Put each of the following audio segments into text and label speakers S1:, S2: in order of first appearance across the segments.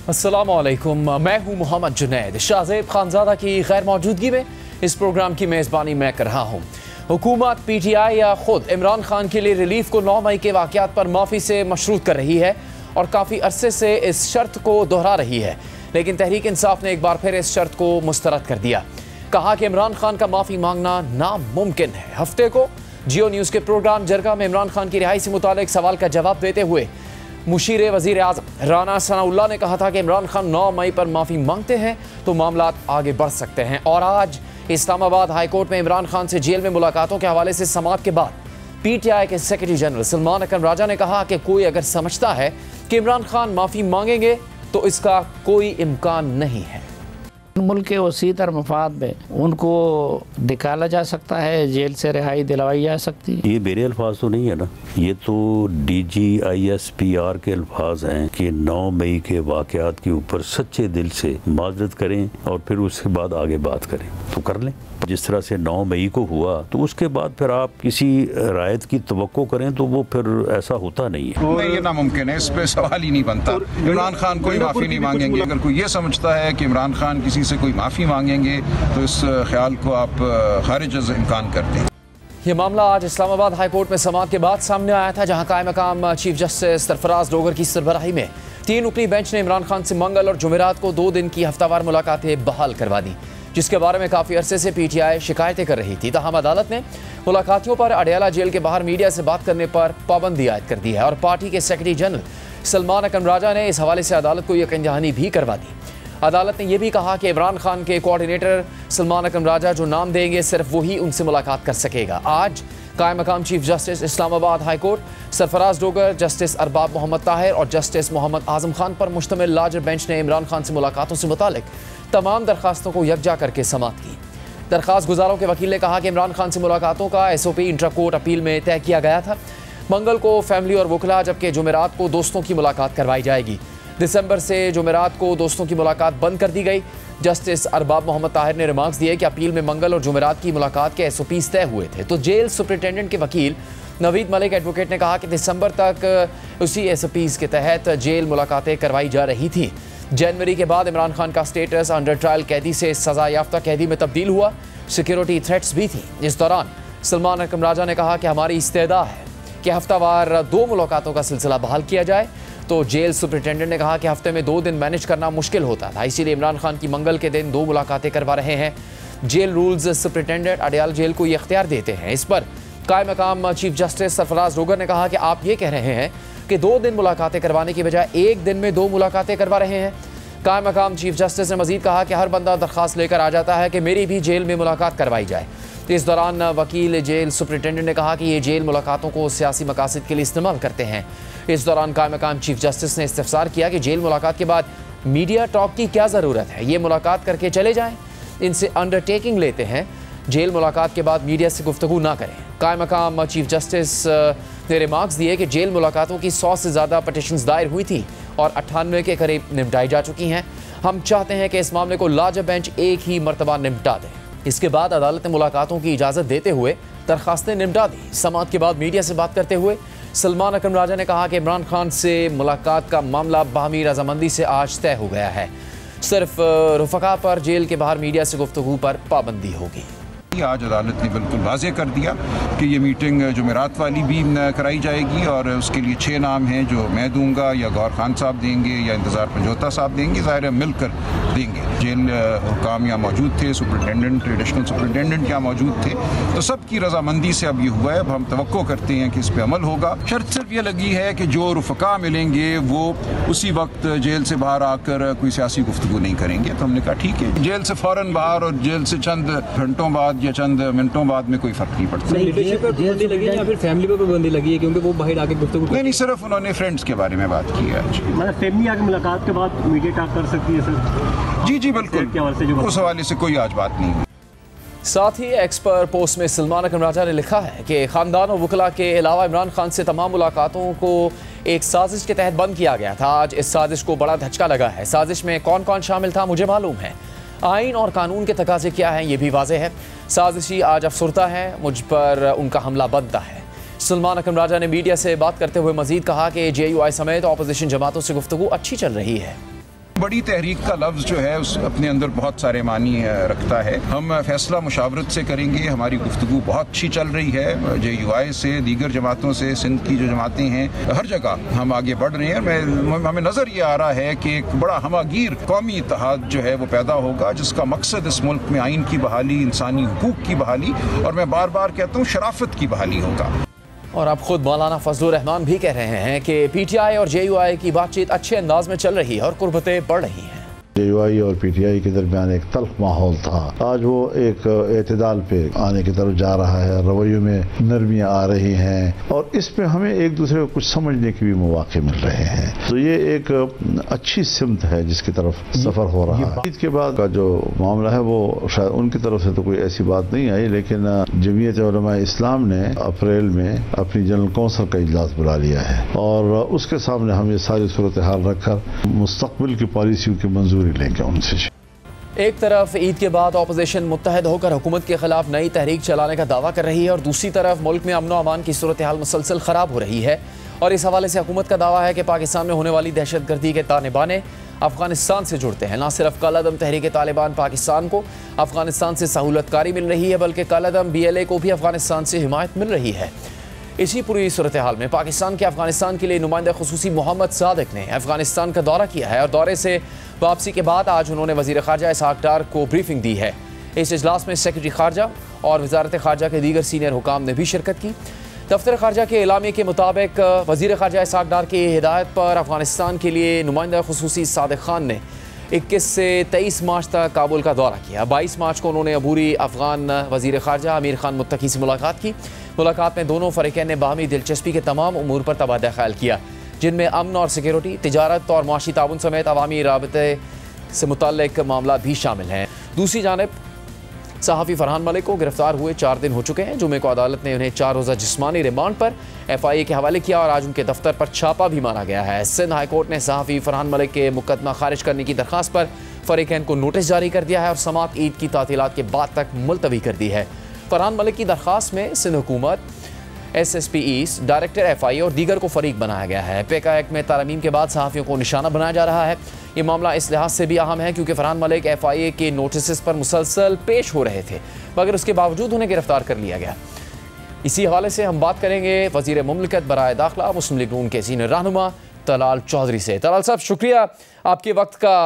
S1: अस्सलामुअलैकुम, मैं हूं मोहम्मद जुनैद। शाहज़ेब खानज़ादा की गैर मौजूदगी में इस प्रोग्राम की मेज़बानी मैं कर रहा हूं। हुकूमत, PTI या खुद इमरान खान के लिए रिलीफ को 9 मई के वाक़यात पर माफ़ी से मशरूत कर रही है और काफ़ी अरसे से इस शर्त को दोहरा रही है, लेकिन तहरीक इंसाफ ने एक बार फिर इस शर्त को मुस्तरद कर दिया। कहा कि इमरान खान का माफ़ी मांगना नामुमकिन है। हफ्ते को जियो न्यूज़ के प्रोग्राम जरगा में इमरान खान की रिहाई से मुतालिक सवाल का जवाब देते हुए मुशीर वज़ीर आज़म राना सनाउल्लाह ने कहा था कि इमरान खान 9 मई पर माफ़ी मांगते हैं तो मामला आगे बढ़ सकते हैं। और आज इस्लामाबाद हाई कोर्ट में इमरान खान से जेल में मुलाकातों के हवाले से समाअत के बाद PTI के सेक्रेटरी जनरल सलमान अकरम राजा ने कहा कि कोई अगर समझता है कि इमरान खान माफ़ी मांगेंगे तो इसका कोई इम्कान नहीं है।
S2: मुल्क के वसी तर मफाद में उनको निकाला जा सकता है, जेल से रिहाई दिलवाई जा सकती है।
S3: ये मेरे अल्फाज तो नहीं है ना, ये तो DGISPR के अल्फाज हैं कि 9 मई के वाक़यात के ऊपर सच्चे दिल से माजरत करें और फिर उसके बाद आगे बात करें तो कर लें। जिस तरह से 9 मई को हुआ तो उसके बाद फिर आप किसी रायत की तवक्को करें तो वो फिर ऐसा होता नहीं है।
S4: नहीं, ये नामुमकिन है, इस पे सवाल ही नहीं बनता। इमरान खान कोई माफ़ी नहीं मांगेंगे। अगर कोई ये समझता है कि इमरान खान किसी से कोई माफ़ी मांगेंगे तो इस ख्याल को आप खारिज इम्कान कर दें।
S1: ये मामला आज इस्लामाबाद हाई कोर्ट में समाअत के बाद सामने आया था, जहां कायम मकाम चीफ जस्टिस सरफराज डोगर की सरबराही में 3 रुकनी बेंच ने इमरान खान से मंगल और जुमेरात को 2 दिन की हफ्तावार मुलाकातें बहाल करवा दी, जिसके बारे में काफ़ी अरसे से PTI शिकायतें कर रही थी। तहम अदालत ने मुलाकातियों पर अडयाला जेल के बाहर मीडिया से बात करने पर पाबंदी आयद कर दी है और पार्टी के सेक्रेटरी जनरल सलमान अकरम राजा ने इस हवाले से अदालत को यकीन दहानी भी करवा दी। अदालत ने यह भी कहा कि इमरान खान के कोऑर्डिनेटर सलमान अकरम राजा जो नाम देंगे सिर्फ वही उनसे मुलाकात कर सकेगा। आज कायम मकाम chief justice Islamabad high court Sarfaraz Dogar, justice Arbab Mohammad Tahir और जस्टिस मोहम्मद आजम खान पर मुश्तमिल लार्जर बेंच ने इमरान खान से मुलाकातों से मुतालिक तमाम दरखास्तों को यकजा करके समाअत की। दरखास्त गुजारों के वकील ने कहा कि इमरान खान से मुलाकातों का SOP इंट्रा कोर्ट अपील में तय किया गया था। मंगल को फैमिली और वकला, जबकि जुमेरात को दोस्तों की मुलाकात करवाई जाएगी। दिसंबर से जुमेरात को दोस्तों की मुलाकात बंद कर दी गई। जस्टिस अरबाब मोहम्मद ताहिर ने रिमार्क्स दिए कि अपील में मंगल और जुमेरात की मुलाकात के SOPs तय हुए थे। तो जेल सुपरिटेंडेंट के वकील नवीद मलिक एडवोकेट ने कहा कि दिसंबर तक उसी SOPs के तहत जेल मुलाकातें करवाई जा रही थी। जनवरी के बाद इमरान खान का स्टेटस अंडर ट्रायल कैदी से सजा याफ्ता कैदी में तब्दील हुआ। सिक्योरिटी थ्रेट्स भी थी। इस दौरान सलमान अकरम राजा ने कहा कि हमारी इस्तेदा है कि हफ्तावार 2 मुलाकातों का सिलसिला बहाल किया जाए। तो जेल सुपरिटेंडेंट ने कहा कि हफ्ते में 2 दिन मैनेज करना मुश्किल होता था, इसीलिए इमरान खान की मंगल के दिन 2 मुलाकातें करवा रहे हैं। Jail rules superintendent Adiala jail को ये इख्तियार देते हैं। इस पर कायम मकाम चीफ जस्टिस सरफराज डोगर ने कहा कि आप ये कह रहे हैं कि 2 दिन मुलाकातें करवाने की बजाय 1 दिन में 2 मुलाकातें करवा रहे हैं। कायम मकाम चीफ जस्टिस ने मजीद कहा कि हर बंदा दरख्वास्त लेकर आ जाता है कि मेरी भी जेल में मुलाकात करवाई जाए। तो इस दौरान वकील जेल सुपरिटेंडेंट ने कहा कि ये जेल मुलाकातों को सियासी मकासद के लिए इस्तेमाल करते हैं। इस दौरान कायम मकाम चीफ जस्टिस ने इस्तिफसार किया कि जेल मुलाकात के बाद मीडिया टॉक की क्या ज़रूरत है, ये मुलाकात करके चले जाएं। इनसे अंडरटेकिंग लेते हैं, जेल मुलाकात के बाद मीडिया से गुफ्तगू ना करें। कायम मकाम चीफ जस्टिस ने रिमार्क्स दिए कि जेल मुलाकातों की 100 से ज़्यादा पटिशन्स दायर हुई थी और 98 के करीब निपटाई जा चुकी हैं। हम चाहते हैं कि इस मामले को लार्जर बेंच एक ही मरतबा निपटा दें। इसके बाद अदालत ने मुलाकातों की इजाज़त देते हुए दरखास्तें निपटा दी। समाअत के बाद मीडिया से बात करते हुए सलमान अकरम राजा ने कहा कि इमरान खान से मुलाकात का मामला बाहमी रजामंदी से आज तय हो गया है। सिर्फ रुफका पर जेल के बाहर मीडिया से गुफ्तगू पर पाबंदी होगी।
S4: आज अदालत ने बिल्कुल वाज़ेह कर दिया कि ये मीटिंग जुमेरात वाली भी कराई जाएगी और उसके लिए 6 नाम हैं जो मैं दूंगा या गौर खान साहब देंगे या इंतज़ार पंजोता साहब देंगे, ज़ाहिर है मिलकर देंगे। जेल हुकाम यहाँ मौजूद थे, सुपरिटेंडेंट, एडिशनल सुपरिटेंडेंट यहाँ मौजूद थे, तो सबकी रजामंदी से अब ये हुआ है। अब हम तवक्को करते हैं कि इस पर अमल होगा। शर्त सिर्फ ये लगी है कि जो रुफका मिलेंगे वो उसी वक्त जेल से बाहर आकर कोई सियासी गुफ्तगू नहीं करेंगे। तो हमने कहा ठीक है, जेल से फ़ौरन बाहर और जेल से चंद घंटों बाद या चंद मिनटों बाद में कोई फर्क नहीं पड़ता।
S5: लीडरशिप पर पाबंदी लगी है या फिर फैमिली पर पाबंदी लगी है, क्योंकि वो बाहर आके गुफ्तगू
S4: नहीं, सिर्फ उन्होंने फ्रेंड्स के बारे में बात की है।
S6: मतलब फैमिली आके मुलाकात के बाद मीडिया टॉक कर सकती है सर? जी बिल्कुल, उस हवाले से कोई आज बात नहीं।
S1: साथ ही एक्स पर पोस्ट में सलमान अकरम राजा ने लिखा है कि ख़ानदान और वकला के अलावा इमरान खान से तमाम मुलाकातों को एक साजिश के तहत बंद किया गया था। आज इस साजिश को बड़ा धचका लगा है। साजिश में कौन कौन शामिल था मुझे मालूम है। आइन और कानून के तकाजे क्या हैं ये भी वाज़ेह है। साजिशी आज अफसरदा है, मुझ पर उनका हमला बनता है। सलमान अकरम राजा ने मीडिया से बात करते हुए मजीद कहा कि JUI समेत अपोजिशन जमातों से गुफ्तगू अच्छी चल रही है।
S4: बड़ी तहरीक का लफ्ज़ जो है उस अपने अंदर बहुत सारे मानी रखता है। हम फैसला मुशावरत से करेंगे। हमारी गुफ्तगू बहुत अच्छी चल रही है JUI से, दीगर जमातों से, सिंध की जो जमातें हैं, हर जगह हम आगे बढ़ रहे हैं। हमें नज़र ये आ रहा है कि एक बड़ा हमागीर कौमी इत्तेहाद जो है वो पैदा होगा, जिसका मकसद इस मुल्क में आइन की बहाली, इंसानी हुकूक की बहाली और मैं बार बार कहता हूँ शराफत की बहाली होगा।
S1: और अब खुद मौलाना फजलुर रहमान भी कह रहे हैं कि PTI और JUI की बातचीत अच्छे अंदाज में चल रही है और कुर्बतें बढ़ रही हैं।
S7: JUI और PTI के दरमियान एक तल्ख माहौल था, आज वो एक एतदाल पे आने की तरफ जा रहा है, रवैयों में नरमियाँ आ रही हैं और इसमें हमें एक दूसरे को कुछ समझने के भी मौके मिल रहे हैं। तो ये एक अच्छी सिमत है जिसकी तरफ सफर हो रहा है। ईद के बाद का जो मामला है वो शायद उनकी तरफ से तो कोई ऐसी बात नहीं आई, लेकिन जमीयत उलमा इस्लाम ने अप्रैल में अपनी जनरल कौंसिल का इजलास बुला लिया है और उसके सामने हम ये सारी सूरत हाल रखकर मुस्तकबिल की पॉलिसियों की मंजूरी लेंगे उनसे।
S1: एक तरफ ईद के बाद अपोजिशन मुत्तहद होकर हुकूमत के खिलाफ नई तहरीक चलाने का दावा कर रही है और दूसरी तरफ मुल्क में अमन व अमान की सूरत हाल मुसलसल ख़राब हो रही है और इस हवाले से हुकूमत का दावा है कि पाकिस्तान में होने वाली दहशतगर्दी के ताने बाने अफगानिस्तान से जुड़ते हैं। न सिर्फ कलअदम तहरीक तालिबान पाकिस्तान को अफगानिस्तान से सहूलतकारी मिल रही है, बल्कि कलअदम BLA को भी अफगानिस्तान से हिमायत मिल रही है। इसी पूरी सूरत हाल में पाकिस्तान के अफगानिस्तान के लिए नुमाइंदा खुसूसी मोहम्मद सादिक ने अफगानिस्तान का दौरा किया है और दौरे से वापसी के बाद आज उन्होंने वज़ीर ख़ारजा इसहाक डार को ब्रीफिंग दी है। इस इजलास में सेक्रेटरी ख़ारजा और वज़ारत ख़ारजा के दीगर सीनियर हुकाम ने भी शिरकत की। दफ्तर ख़ारजा के एलामी के मुताबिक वज़ीर ख़ारजा इसहाक डार की हिदायत पर अफगानिस्तान के लिए नुमाइंदा खुसूसी सादिक खान ने 21 से 23 मार्च तक काबुल का दौरा किया। 22 मार्च को उन्होंने अबूरी अफगान वज़ीर ख़ारजा अमीर खान मुत्तकी से मुलाकात की। मुलाकात में दोनों फ़रीक़ैन ने बाहमी दिलचस्पी के तमाम उमूर पर तबादला ख्याल किया, जिनमें अमन और सिक्योरिटी, तिजारत और माशी ताउन समेत अवामी राबते से मुतल्लिक़ मामला भी शामिल हैं। दूसरी जानिब सहाफ़ी फरहान मलिक को गिरफ्तार हुए 4 दिन हो चुके हैं। जुमे को अदालत ने उन्हें 4 रोज़ा जिस्मानी रिमांड पर FIA के हवाले किया और आज उनके दफ्तर पर छापा भी मारा गया है। सिंध हाई कोर्ट ने सहाफ़ी फरहान मलिक के मुकदमा खारिज करने की दरख्वास्त पर फ़रीक़ैन को नोटिस जारी कर दिया है और समात ईद की तातीलात के बाद तक मुलतवी कर दी है। फरहान मलिक की दरख्वास्त में सिंध हुकूमत, SSP ईस्ट, डायरेक्टर FIA और दीगर को फरीक बनाया गया है। पेका एक्ट में तरमीम के बाद सहाफ़ियों को निशाना बनाया जा रहा है। ये मामला इस लिहाज से भी अहम है क्योंकि फरहान मलिक FIA के नोटिस पर मुसलसल पेश हो रहे थे, मगर उसके बावजूद उन्हें गिरफ्तार कर लिया गया। इसी हवाले से हम बात करेंगे वज़ीर मुमलिकत बराए दाखिला मुस्लिम लीग नून के सीनियर रहनुमा तलाल चौधरी से। तलाल साहब, शुक्रिया आपके वक्त का।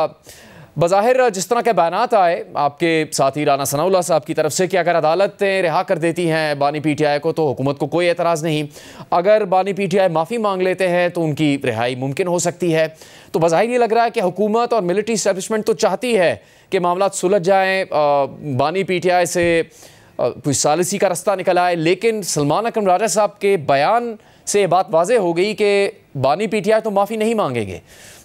S1: बज़ाहिर जिस तरह के बयानात आए आपके साथी राना सनाउल्लाह साहब की तरफ से कि अगर अदालतें रिहा कर देती हैं बानी PTI को तो हुकूमत को कोई एतराज़ नहीं, अगर बानी PTI माफ़ी मांग लेते हैं तो उनकी रिहाई मुमकिन हो सकती है। तो बज़ाहिर ये लग रहा है कि हुकूमत और मिलिट्री इस्टेब्लिशमेंट तो चाहती है कि मामला सुलझ जाएँ, बानी PTI से कोई सालिसी का रास्ता निकल आए, लेकिन सलमान अकरम राजा साहब के बयान से ये बात वाज़ेह हो गई कि बानी PTI तो माफ़ी नहीं मांगेंगे।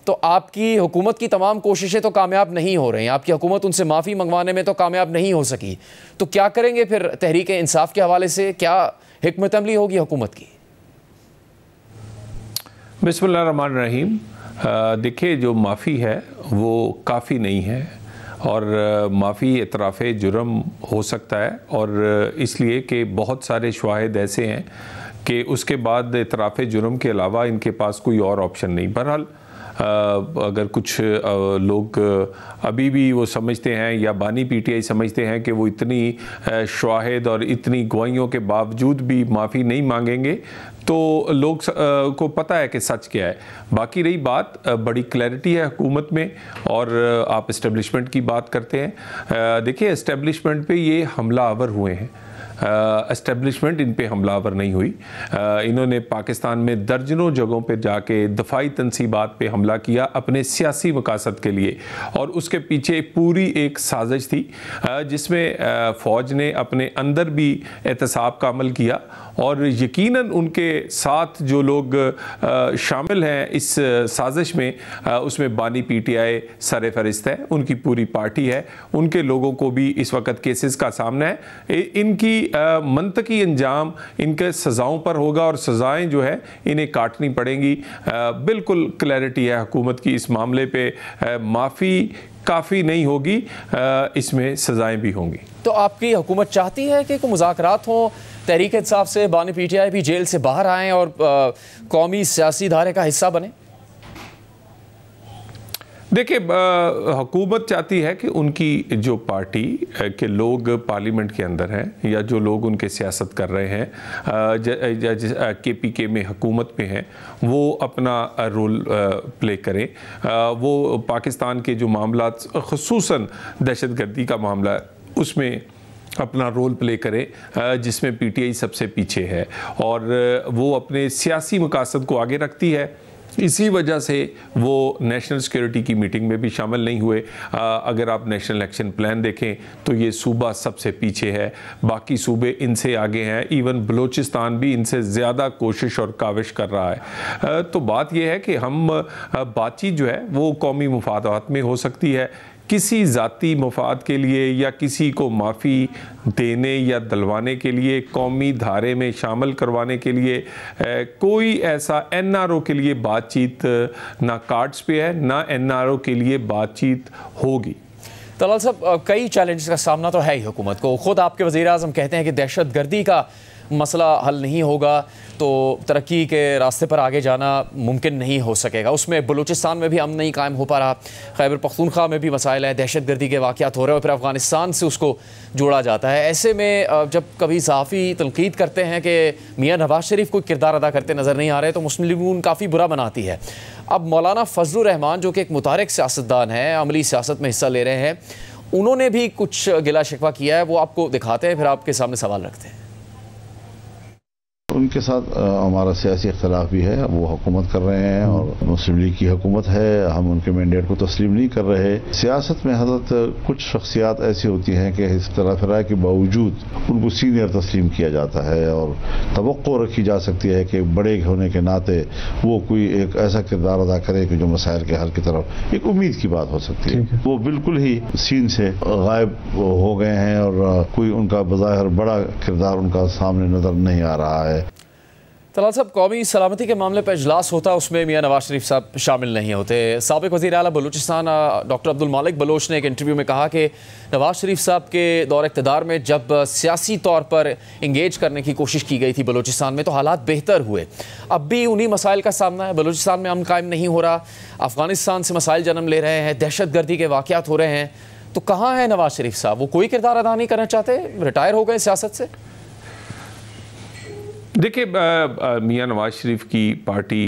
S1: तो आपकी हुकूमत की तमाम कोशिशें तो कामयाब नहीं हो रही हैं, आपकी हुकूमत उनसे माफ़ी मंगवाने में तो कामयाब नहीं हो सकी। तो क्या करेंगे फिर तहरीक इंसाफ के हवाले से, क्या हिकमत अमली होगी हुकूमत की?
S8: बिस्मिल्लाहिर्रहमानिर्रहीम। देखिए, जो माफ़ी है वो काफ़ी नहीं है और माफ़ी इतराफ़ जुर्म हो सकता है और इसलिए कि बहुत सारे शवाहिद ऐसे हैं कि उसके बाद इतराफ़ जुर्म के अलावा इनके पास कोई और ऑप्शन नहीं। बहरहाल अगर कुछ लोग अभी भी वो समझते हैं या बानी PTI समझते हैं कि वो इतनी शवाहिद और इतनी गवाहियों के बावजूद भी माफ़ी नहीं मांगेंगे, तो लोग को पता है कि सच क्या है। बाकी रही बात, बड़ी क्लैरिटी है हुकूमत में और आप इस्टेब्लिशमेंट की बात करते हैं। देखिए, इस्टेब्लिशमेंट पे ये हमलावर हुए हैं, एस्टेब्लिशमेंट इन पे हमलावर नहीं हुई। इन्होंने पाकिस्तान में दर्जनों जगहों पे जाके दफाई तनसीबात पे हमला किया अपने सियासी मकासद के लिए और उसके पीछे पूरी एक साजिश थी जिसमें फ़ौज ने अपने अंदर भी एहतसाब का अमल किया और यकीनन उनके साथ जो लोग शामिल हैं इस साजिश में उसमें बानी PTI सर फहरिस्त है, उनकी पूरी पार्टी है, उनके लोगों को भी इस वक्त केसेस का सामना है। इनकी मंतकी अंजाम इनके सज़ाओं पर होगा और सज़ाएं जो है इन्हें काटनी पड़ेंगी। बिल्कुल क्लैरिटी है हुकूमत की इस मामले पे। माफ़ी काफ़ी नहीं होगी, इसमें सज़ाएं भी होंगी।
S1: तो आपकी हुकूमत चाहती है कि कोई मुज़ाकरात हों, तहरीक इंसाफ से बानी PTI भी जेल से बाहर आएँ और कौमी सियासी धारे का हिस्सा बने?
S8: देखिए, हुकूमत चाहती है कि उनकी जो पार्टी के लोग पार्लियामेंट के अंदर हैं या जो लोग उनके सियासत कर रहे हैं, KPK में हुकूमत में हैं, वो अपना रोल प्ले करें। वो पाकिस्तान के जो मामला, ख़ुसूसन दहशतगर्दी का मामला है, उसमें अपना रोल प्ले करें, जिसमें PTI सबसे पीछे है और वो अपने सियासी मकासद को आगे रखती है। इसी वजह से वो नेशनल सिक्योरिटी की मीटिंग में भी शामिल नहीं हुए। अगर आप नेशनल एक्शन प्लान देखें तो ये सूबा सबसे पीछे है, बाकी सूबे इनसे आगे हैं, इवन बलूचिस्तान भी इनसे ज़्यादा कोशिश और काविश कर रहा है। तो बात यह है कि हम बातचीत जो है वो कौमी मुफादात में हो सकती है, किसी ज़ाती मफाद के लिए या किसी को माफ़ी देने या दिलवाने के लिए, कौमी धारे में शामिल करवाने के लिए कोई ऐसा NRO के लिए बातचीत ना कार्ड्स पे है, ना NRO के लिए बातचीत होगी।
S1: तलाल साहब, कई चैलेंजेस का सामना तो है ही हुकूमत को। ख़ुद आपके वज़ीर-ए-आज़म कहते हैं कि दहशतगर्दी का मसला हल नहीं होगा तो तरक्की के रास्ते पर आगे जाना मुमकिन नहीं हो सकेगा। उसमें बलूचिस्तान में भी अमन नहीं कायम हो पा रहा, खैबर पख्तूनख्वा में भी मसाइल हैं, दहशतगर्दी के वाक़यात हो रहे हैं और फिर अफ़गानिस्तान से उसको जोड़ा जाता है। ऐसे में जब कभी सहाफ़ी तनकीद करते हैं कि मियाँ नवाज शरीफ कोई किरदार अदा करते नज़र नहीं आ रहे, तो मुस्लिम लीग काफ़ी बुरा बनाती है। अब मौलाना फजलुर रहमान जो कि एक मुतारिक सियासतदान है, अमली सियासत में हिस्सा ले रहे हैं, उन्होंने भी कुछ गिला शिकवा किया है, वो आपको दिखाते हैं, फिर आपके सामने सवाल रखते हैं।
S7: उनके साथ हमारा सियासी इख्तलाफ भी है, वो हुकूमत कर रहे हैं और मुस्लिम लीग की हुकूमत है, हम उनके मैंडेट को तस्लीम नहीं कर रहे। सियासत में हज़रत कुछ शख्सियात ऐसी होती हैं कि इख्तलाफ राय के बावजूद उनको सीनियर तस्लीम किया जाता है और तवक्को रखी जा सकती है कि बड़े होने के नाते वो कोई एक ऐसा किरदार अदा करे कि जो मसाइल के हल की तरफ एक उम्मीद की बात हो सकती है। वो बिल्कुल ही सीन से गायब हो गए हैं और कोई उनका बज़ाहिर बड़ा किरदार उनका सामने नजर नहीं आ रहा है।
S1: तलाल साहब, कौमी सलामती के मामले पर इजलास होता है, उसमें मियाँ नवाज शरीफ साहब शामिल नहीं होते। साबिक़ वज़ीर आला बलूचिस्तान डॉक्टर अब्दुल मालिक बलोच ने एक इंटरव्यू में कहा कि नवाज शरीफ साहब के दौर इक़्तिदार में जब सियासी तौर पर इंगेज करने की कोशिश की गई थी बलूचिस्तान में, तो हालात बेहतर हुए। अब भी उन्हीं मसाइल का सामना है, बलूचिस्तान में अमन कायम नहीं हो रहा, अफ़गानिस्तान से मसाइल जन्म ले रहे हैं, दहशतगर्दी के वाक़यात हो रहे हैं, तो कहाँ है नवाज शरीफ साहब? वो कोई किरदार अदा नहीं करना चाहते, रिटायर हो गए सियासत से?
S8: देखिए, मियाँ नवाज शरीफ की पार्टी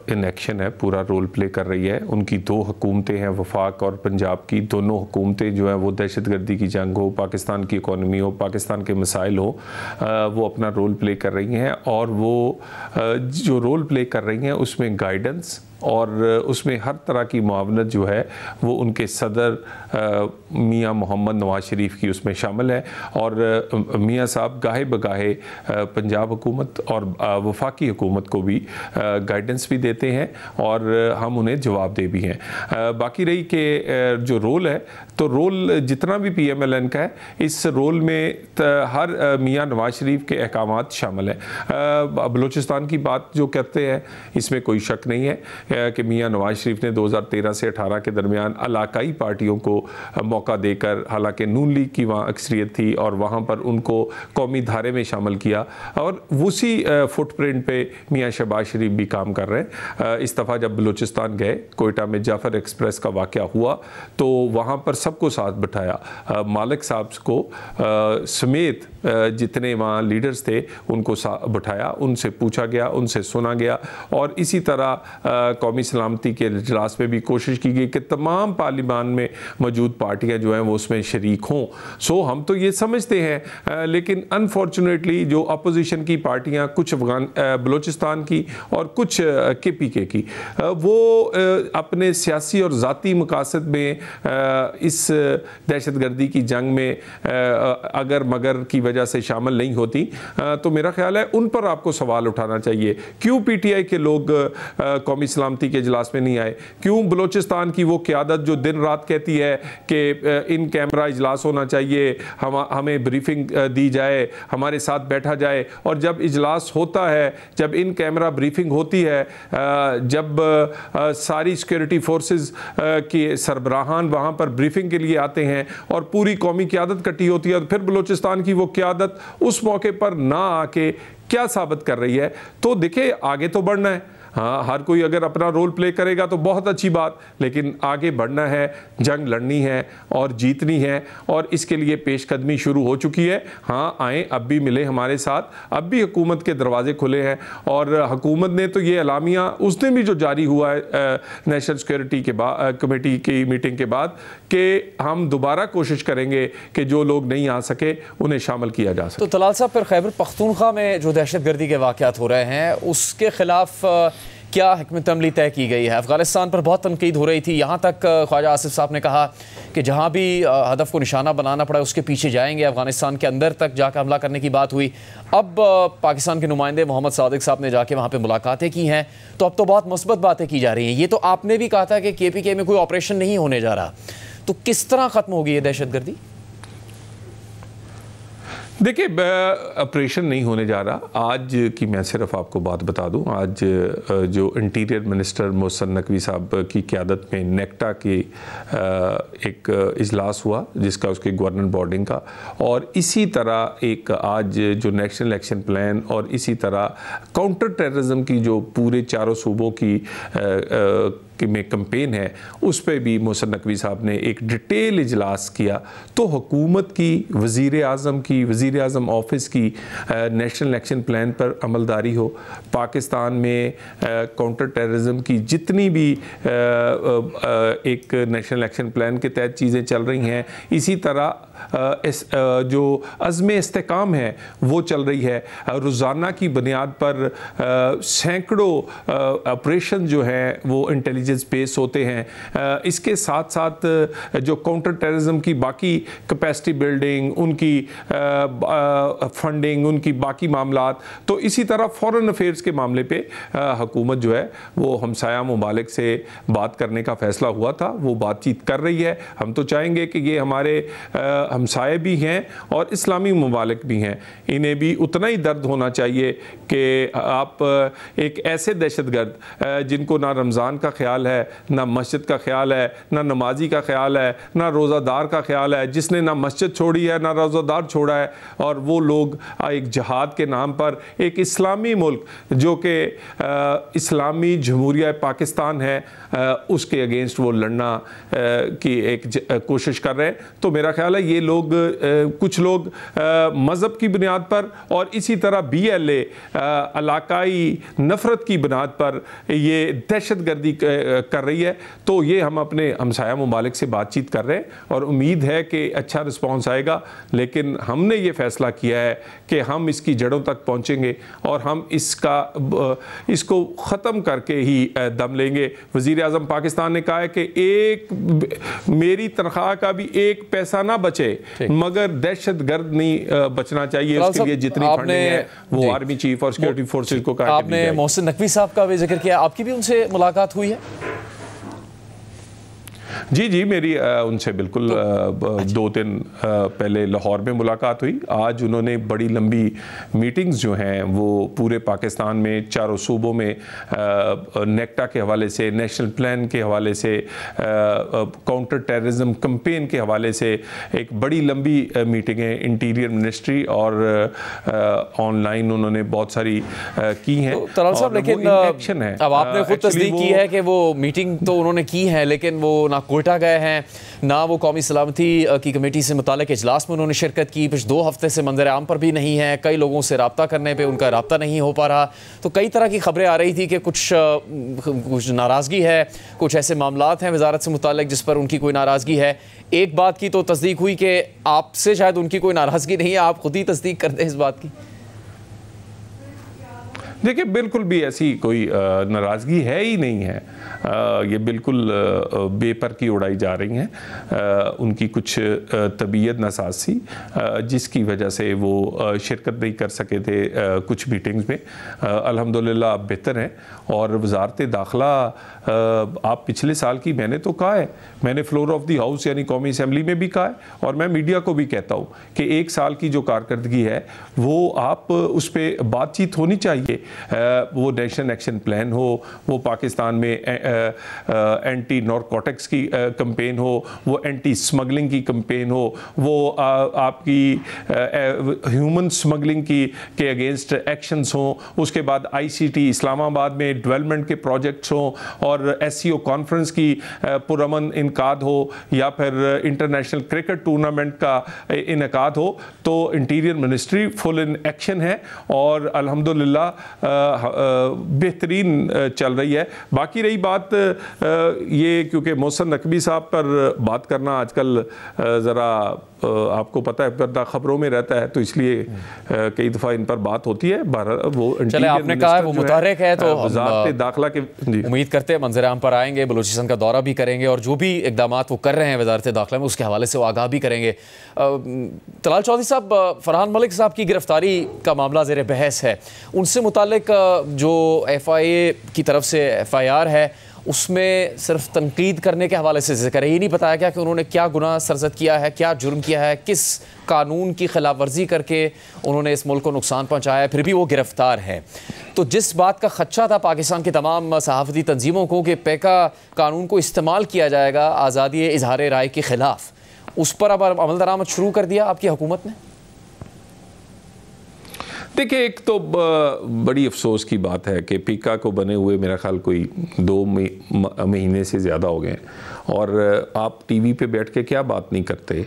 S8: इन एक्शन है, पूरा रोल प्ले कर रही है। उनकी दो हुकूमतें हैं, वफाक और पंजाब की, दोनों हुकूमतें जो हैं वो दहशतगर्दी की जंग हो, पाकिस्तान की इकॉनमी हो, पाकिस्तान के मसाइल हो, वो अपना रोल प्ले कर रही हैं और वो जो रोल प्ले कर रही हैं उसमें गाइडेंस और उसमें हर तरह की मुआवनत जो है वो उनके सदर मियाँ मोहम्मद नवाज शरीफ की उसमें शामिल है। और मियाँ साहब गाहे बगाहे पंजाब हुकूमत और वफाकी हुकूमत को भी गाइडेंस भी देते हैं और हम उन्हें जवाबदेह भी हैं। बाकी रही कि जो रोल है, तो रोल जितना भी PMLN का है, इस रोल में हर मियाँ नवाज शरीफ के अहकामात शामिल हैं। बलूचिस्तान की बात जो करते हैं इसमें कोई शक नहीं है कि मियाँ नवाज शरीफ ने 2013 से 18 के दरमियान इलाकाई पार्टियों को मौका देकर, हालांकि नून लीग की वहाँ अक्सरियत थी और वहाँ पर उनको कौमी धारे में शामिल किया और उसी फुटप्रिंट पे मियाँ शहबाज शरीफ भी काम कर रहे हैं। इस दफ़ा जब बलूचिस्तान गए, कोयटा में जाफर एक्सप्रेस का वाक़या हुआ तो वहाँ पर सबको साथ बिठाया, मालिक साहब को समेत जितने वहाँ लीडर्स थे उनको बिठाया, उनसे पूछा गया, उनसे सुना गया और इसी तरह कौमी सलामती के इजलास में भी कोशिश की गई कि तमाम पार्लियामान में मौजूद पार्टियां जो हैं वो उसमें शरीक हों। सो हम तो ये समझते हैं, लेकिन अनफॉर्चुनेटली जो अपोजिशन की पार्टियां, कुछ बलूचिस्तान की और कुछ KPK की, वो अपने सियासी और ज़ाती मकासद में इस दहशतगर्दी की जंग में अगर मगर की वजह से शामिल नहीं होती, तो मेरा ख्याल है उन पर आपको सवाल उठाना चाहिए। क्यों PTI के लोग कौमी सलामती के इजलास में नहीं आए? क्यों बलूचिस्तान की वो क़यादत जो दिन रात कहती है कि इन कैमरा इजलास होना चाहिए, हमें ब्रीफिंग दी जाए, हमारे साथ बैठा जाए, और जब इजलास होता है, जब इन कैमरा ब्रीफिंग होती है, जब सारी सिक्योरिटी फोर्सेस के सरबराहान वहाँ पर ब्रीफिंग के लिए आते हैं और पूरी कौमी क़यादत इकट्ठी होती है, फिर बलूचिस्तान की वो क़यादत उस मौके पर ना आके क्या साबित कर रही है? तो देखिए, आगे तो बढ़ना है, हाँ, हर कोई अगर अपना रोल प्ले करेगा तो बहुत अच्छी बात, लेकिन आगे बढ़ना है, जंग लड़नी है और जीतनी है, और इसके लिए पेशकदमी शुरू हो चुकी है। हाँ, आए, अब भी मिले हमारे साथ, अब भी हुकूमत के दरवाजे खुले हैं। और हुकूमत ने तो ये एलामिया उस दिन भी जो जारी हुआ है नेशनल सिक्योरिटी के बाद कमेटी की मीटिंग के बाद कि हम दोबारा कोशिश करेंगे कि जो लोग नहीं आ सके उन्हें शामिल किया जा सके।
S1: तो तलाल साहब, फिर खैबर पख्तूनख्वा में जो दहशतगर्दी के वाक़यात हो रहे हैं उसके खिलाफ क्या हिकमत अमली तय की गई है? अफगानिस्तान पर बहुत तनकीद हो रही थी, यहाँ तक ख्वाजा आसिफ साहब ने कहा कि जहाँ भी हदफ को निशाना बनाना पड़ा उसके पीछे जाएंगे, अफगानिस्तान के अंदर तक जाकर हमला करने की बात हुई। अब पाकिस्तान के नुमाइंदे मोहम्मद सादिक साहब ने जाके वहाँ पे मुलाकातें की हैं, तो अब तो बहुत मुस्बत बातें की जा रही हैं। ये तो आपने भी कहा था कि KPK में कोई ऑपरेशन नहीं होने जा रहा, तो किस तरह ख़त्म होगी ये दहशतगर्दी?
S8: देखिए, ऑपरेशन नहीं होने जा रहा। आज की मैं सिर्फ आपको बात बता दूं, आज जो इंटीरियर मिनिस्टर मोहसिन नकवी साहब की क़यादत में नेक्टा की एक इजलास हुआ जिसका उसके गवर्नर बॉडी का, और इसी तरह एक आज जो नेशनल एक्शन प्लान और इसी तरह काउंटर टेररिज्म की जो पूरे चारों सूबों की में कैंपेन है, उस पर भी मोहसिन नकवी साहब ने एक डिटेल इजलास किया। तो हुकूमत की, वज़ीर आज़म की, वज़ीर आज़म ऑफिस की नेशनल एक्शन प्लान पर अमलदारी हो, पाकिस्तान में काउंटर टेररिज्म की जितनी भी एक नेशनल एक्शन प्लान के तहत चीज़ें चल रही हैं, इसी तरह जो अज़्म इस्तेकाम है वो चल रही है। रोज़ाना की बुनियाद पर सैकड़ों ऑपरेशन जो हैं वो इंटेलिजेंस बेस होते हैं। इसके साथ साथ जो काउंटर टेररिज्म की बाकी कैपेसिटी बिल्डिंग, उनकी फंडिंग, उनकी बाकी मामलात, तो इसी तरह फॉरेन अफेयर्स के मामले पे हुकूमत जो है वो हमसाया ममालिक से बात करने का फ़ैसला हुआ था, वो बातचीत कर रही है। हम तो चाहेंगे कि ये हमारे हमसाए भी हैं और इस्लामी ममालिक भी हैं, इन्हें भी उतना ही दर्द होना चाहिए कि आप एक ऐसे दहशतगर्द जिनको ना रमज़ान का ख्याल है, ना मस्जिद का ख्याल है, ना नमाजी का ख्याल है, ना रोज़ादार का ख्याल है, जिसने ना मस्जिद छोड़ी है ना रोज़ादार छोड़ा है, और वो लोग एक जहाद के नाम पर एक इस्लामी मुल्क जो कि इस्लामी जमहूरिया पाकिस्तान है उसके अगेंस्ट वो लड़ना की एक कोशिश कर रहे हैं। तो मेरा ख्याल है ये लोग कुछ लोग मज़हब की बुनियाद पर और इसी तरह BLA इलाकाई नफ़रत की बुनियाद पर ये दहशतगर्दी कर रही है। तो ये हम अपने हमसाया ममालिक से बातचीत कर रहे हैं और उम्मीद है कि अच्छा रिस्पॉन्स आएगा, लेकिन हमने ये फ़ैसला किया है कि हम इसकी जड़ों तक पहुँचेंगे और हम इसको ख़त्म करके ही दम लेंगे। वज़ीर आज़म पाकिस्तान ने कहा है कि मेरी तनख्वाह का भी एक पैसा ना बचे मगर दहशतगर्द नहीं बचना चाहिए, उसके लिए जितनी फंडिंग है वो आर्मी चीफ और सिक्योरिटी फोर्सेस को कहा।
S1: आपने मोहसिन नकवी साहब का भी जिक्र किया, आपकी भी उनसे मुलाकात हुई है?
S8: जी, मेरी उनसे बिल्कुल 2 दिन पहले लाहौर में मुलाकात हुई। आज उन्होंने बड़ी लंबी मीटिंग्स जो हैं वो पूरे पाकिस्तान में चारों सूबों में नेक्टा के हवाले से, नेशनल प्लान के हवाले से, काउंटर टेररिज्म कैंपेन के हवाले से एक बड़ी लंबी मीटिंगें इंटीरियर मिनिस्ट्री और ऑनलाइन उन्होंने बहुत सारी की हैं।
S1: तो तलाल साहब, लेकिन
S8: एक्शन है,
S1: अब आपने खुद तस्दीक की है कि वो मीटिंग तो उन्होंने की है, लेकिन वो ना कोयटा गए हैं, ना वो कौमी सलामती की कमेटी से मुतालिक इजलास में उन्होंने शिरकत की। पिछले 2 हफ्ते से मंजर आम पर भी नहीं है, कई लोगों से रब्ता करने पे उनका रब्ता नहीं हो पा रहा। तो कई तरह की खबरें आ रही थी कि कुछ नाराज़गी है, कुछ ऐसे मामलात हैं वजारत से मुतालिक जिस पर उनकी कोई नाराज़गी है। एक बात की तो तस्दीक हुई कि आपसे शायद उनकी कोई नाराज़गी नहीं है, आप खुद ही तस्दीक कर दें इस बात की।
S8: देखिए, बिल्कुल भी ऐसी कोई नाराज़गी है ही नहीं है। ये बिल्कुल बेपर की उड़ाई जा रही हैं। उनकी कुछ तबीयत नासाज थी जिसकी वजह से वो शिरकत नहीं कर सके थे कुछ मीटिंग्स में। अल्हम्दुलिल्लाह अब बेहतर हैं। और वजारत दाखिला आप पिछले साल की, मैंने तो कहा है, मैंने फ्लोर ऑफ द हाउस यानी कौमी असम्बली में भी कहा है और मैं मीडिया को भी कहता हूँ कि 1 साल की जो कारकर्दगी है वो आप उस पर बातचीत होनी चाहिए। वो नेशनल एक्शन प्लान हो, वो पाकिस्तान में एंटी नारकोटिक्स की कैंपेन हो, वो एंटी स्मगलिंग की कैंपेन हो, वो आपकी ह्यूमन स्मगलिंग के अगेंस्ट एक्शंस हों, उसके बाद ICT इस्लामाबाद में डेवलपमेंट के प्रोजेक्ट्स हों और SCO कॉन्फ्रेंस की पुरअमन इनकाद हो, या फिर इंटरनेशनल क्रिकेट टूर्नामेंट का इनकाद हो, तो interior ministry full in action है और अल्हम्दुलिल्लाह बेहतरीन चल रही है। बाकी रही बात ये, क्योंकि मोहसिन नकवी साहब पर बात करना आजकल ज़रा आपको पता है पर्दा खबरों में रहता है, तो इसलिए कई दफ़ा इन पर बात होती है। वो
S1: चले, आपने कहा है वो मुतहर्रिक है, तो
S8: वज़ारत दाखिला के
S1: उम्मीद करते हैं मंजर आम पर आएंगे, बलूचिस्तान का दौरा भी करेंगे और जो भी इकदाम वो कर रहे हैं वज़ारत दाखिला में उसके हवाले से वो आगाह भी करेंगे। तलाल चौधरी साहब, फरहान मलिक साहब की गिरफ्तारी का मामला ज़ेर बहस है, उनसे मुतालिक जो FIA की तरफ से FIR है उसमें सिर्फ तनकीद करने के हवाले से जिक्र है, ये नहीं बताया गया कि उन्होंने क्या गुनाह सरजद किया है, क्या जुर्म किया है, किस कानून की खिलाफ वर्जी करके उन्होंने इस मुल्क को नुकसान पहुंचाया है, फिर भी वो गिरफ्तार है। तो जिस बात का खदशा था पाकिस्तान की तमाम सहाफ़ती तंजीमों को कि पैका कानून को इस्तेमाल किया जाएगा आज़ादी इजहार राय के ख़िलाफ़, उस पर अब अमल दरामद शुरू कर दिया आपकी हुकूमत ने?
S8: देखिए, एक तो बड़ी अफसोस की बात है कि पीका को बने हुए मेरा ख्याल कोई 2 महीने से ज़्यादा हो गए और आप टीवी पे बैठ के क्या बात नहीं करते।